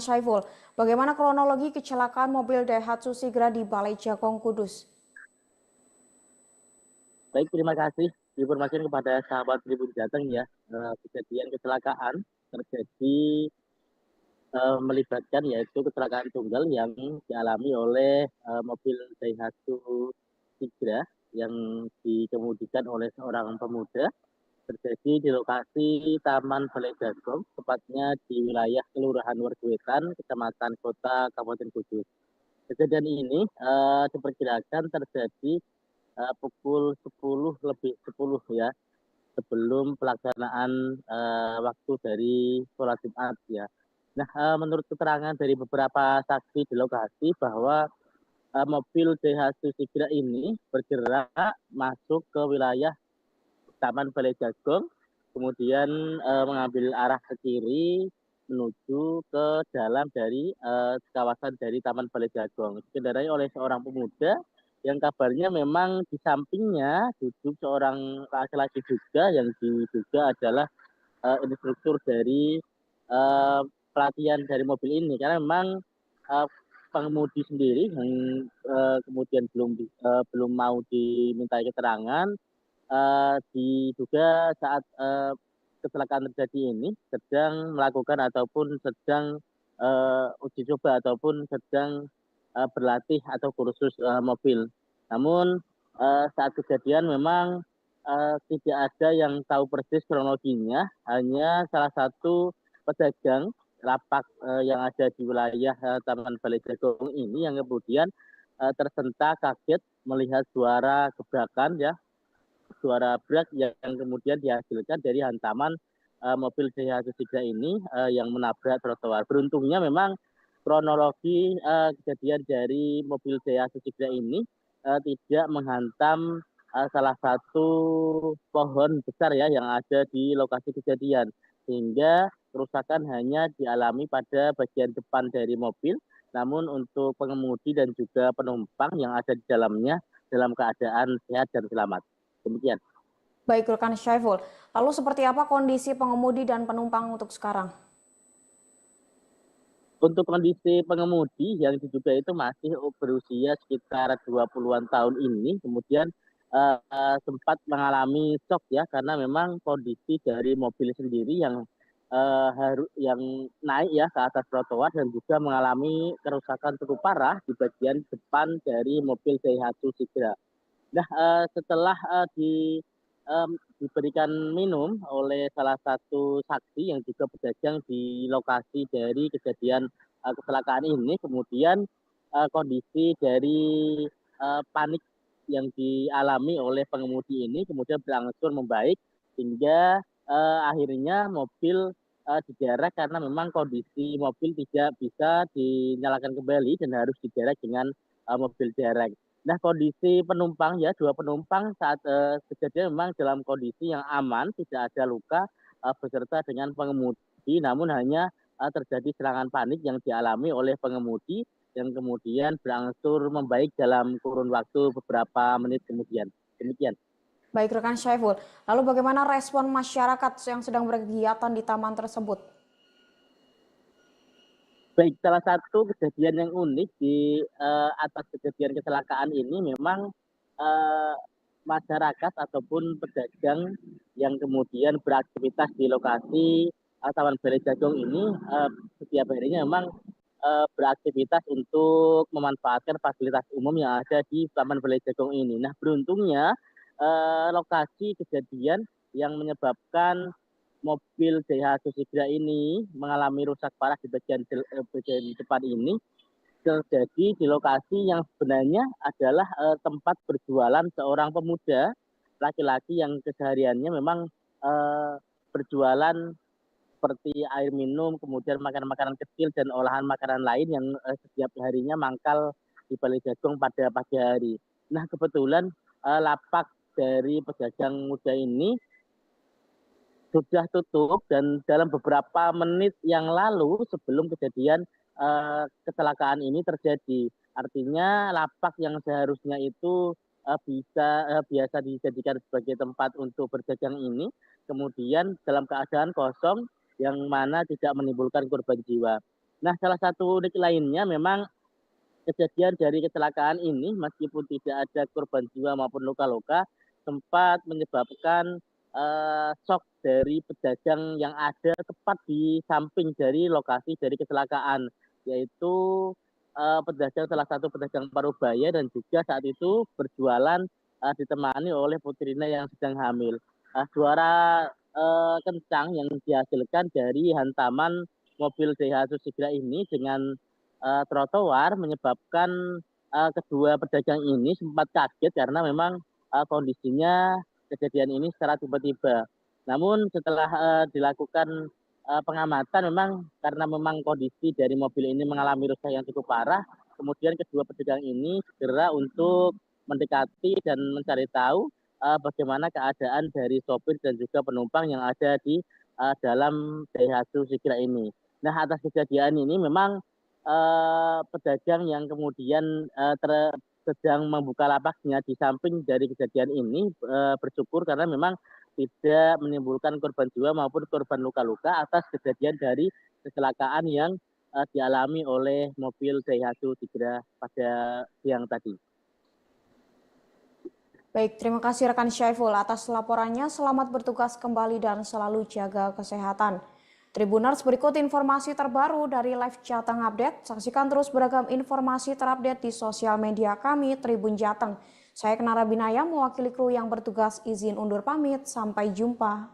Syaiful, bagaimana kronologi kecelakaan mobil Daihatsu Sigra di Balai Jagong, Kudus? Baik, terima kasih diinformasikan kepada sahabat Tribun Jateng ya. Kejadian kecelakaan terjadi melibatkan yaitu kecelakaan tunggal yang dialami oleh mobil Daihatsu Sigra yang dikemudikan oleh seorang pemuda terjadi di lokasi Taman Balai Jagong, tepatnya di wilayah Kelurahan Werduwetan, Kecamatan Kota, Kabupaten Kudus. Kejadian ini diperkirakan terjadi pukul 10 lebih 10 ya, sebelum pelaksanaan waktu dari sholat Jumat ya. Nah, menurut keterangan dari beberapa saksi di lokasi bahwa mobil Daihatsu Sigra ini bergerak masuk ke wilayah Taman Balai Jagong, kemudian mengambil arah ke kiri menuju ke dalam dari kawasan dari Taman Balai Jagong. Dikendarai oleh seorang pemuda yang kabarnya memang di sampingnya duduk seorang laki-laki juga yang diduga adalah instruktur dari uh, pelatihan dari mobil ini, karena memang uh, pengemudi sendiri yang kemudian belum mau dimintai keterangan, diduga saat kecelakaan terjadi ini sedang melakukan ataupun sedang uji coba ataupun sedang berlatih atau kursus mobil. Namun saat kejadian memang tidak ada yang tahu persis kronologinya, hanya salah satu pedagang lapak yang ada di wilayah Taman Balai Jagong ini yang kemudian tersentak kaget melihat suara gebrakan ya, suara brak yang kemudian dihasilkan dari hantaman mobil Daihatsu Sigra ini yang menabrak trotoar. Beruntungnya memang kronologi kejadian dari mobil Daihatsu Sigra ini tidak menghantam salah satu pohon besar ya yang ada di lokasi kejadian, sehingga kerusakan hanya dialami pada bagian depan dari mobil, namun untuk pengemudi dan juga penumpang yang ada di dalamnya dalam keadaan sehat dan selamat. Demikian. Baik, rekan Syaiful. Lalu seperti apa kondisi pengemudi dan penumpang untuk sekarang? Untuk kondisi pengemudi yang diduga itu masih berusia sekitar 20-an tahun ini, kemudian sempat mengalami shock ya, karena memang kondisi dari mobil sendiri yang naik ya ke atas trotoar dan juga mengalami kerusakan cukup parah di bagian depan dari mobil Daihatsu Sigra. Nah, setelah diberikan minum oleh salah satu saksi yang juga pedagang di lokasi dari kejadian kecelakaan ini, kemudian kondisi dari panik yang dialami oleh pengemudi ini kemudian berangsur membaik hingga akhirnya mobil diderek karena memang kondisi mobil tidak bisa dinyalakan kembali dan harus diderek dengan mobil derek. Nah, kondisi penumpang ya, dua penumpang saat kejadian memang dalam kondisi yang aman, tidak ada luka beserta dengan pengemudi, namun hanya terjadi serangan panik yang dialami oleh pengemudi yang kemudian berangsur membaik dalam kurun waktu beberapa menit kemudian. Demikian. Baik, rekan Syaiful. Lalu bagaimana respon masyarakat yang sedang berkegiatan di taman tersebut? Baik, salah satu kejadian yang unik di atas kejadian kecelakaan ini memang uh, masyarakat ataupun pedagang yang kemudian beraktivitas di lokasi Taman Balai Jagong ini setiap harinya memang beraktivitas untuk memanfaatkan fasilitas umum yang ada di Taman Balai Jagong ini. Nah, beruntungnya lokasi kejadian yang menyebabkan mobil Daihatsu Sigra ini mengalami rusak parah di bagian depan ini terjadi di lokasi yang sebenarnya adalah tempat berjualan seorang pemuda laki-laki yang kesehariannya memang berjualan seperti air minum, kemudian makanan-makanan kecil dan olahan makanan lain yang setiap harinya mangkal di Balai Jagong pada pagi hari. Nah, kebetulan lapak dari pedagang muda ini sudah tutup dan dalam beberapa menit yang lalu sebelum kejadian kecelakaan ini terjadi. Artinya lapak yang seharusnya itu biasa dijadikan sebagai tempat untuk berdagang ini kemudian dalam keadaan kosong yang mana tidak menimbulkan korban jiwa. Nah, salah satu unik lainnya memang kejadian dari kecelakaan ini meskipun tidak ada korban jiwa maupun luka-luka, sempat menyebabkan syok dari pedagang yang ada tepat di samping dari lokasi dari kecelakaan, yaitu pedagang salah satu pedagang Parubaya dan juga saat itu berjualan ditemani oleh putrinya yang sedang hamil. Suara kencang yang dihasilkan dari hantaman mobil Daihatsu Sigra ini dengan trotoar menyebabkan kedua pedagang ini sempat kaget karena memang kondisinya kejadian ini secara tiba-tiba. Namun setelah dilakukan pengamatan memang karena memang kondisi dari mobil ini mengalami rusak yang cukup parah, kemudian kedua pedagang ini segera untuk mendekati dan mencari tahu bagaimana keadaan dari sopir dan juga penumpang yang ada di dalam Daihatsu Sigra ini. Nah, atas kejadian ini memang pedagang yang kemudian sedang membuka lapaknya di samping dari kejadian ini bersyukur karena memang tidak menimbulkan korban jiwa maupun korban luka-luka atas kejadian dari kecelakaan yang dialami oleh mobil Daihatsu Sigra pada siang tadi. Baik, terima kasih rekan Syaiful atas laporannya. Selamat bertugas kembali dan selalu jaga kesehatan. Tribuners, berikut informasi terbaru dari Live Jateng Update. Saksikan terus beragam informasi terupdate di sosial media kami Tribun Jateng. Saya Kenara Binaya mewakili kru yang bertugas izin undur pamit. Sampai jumpa.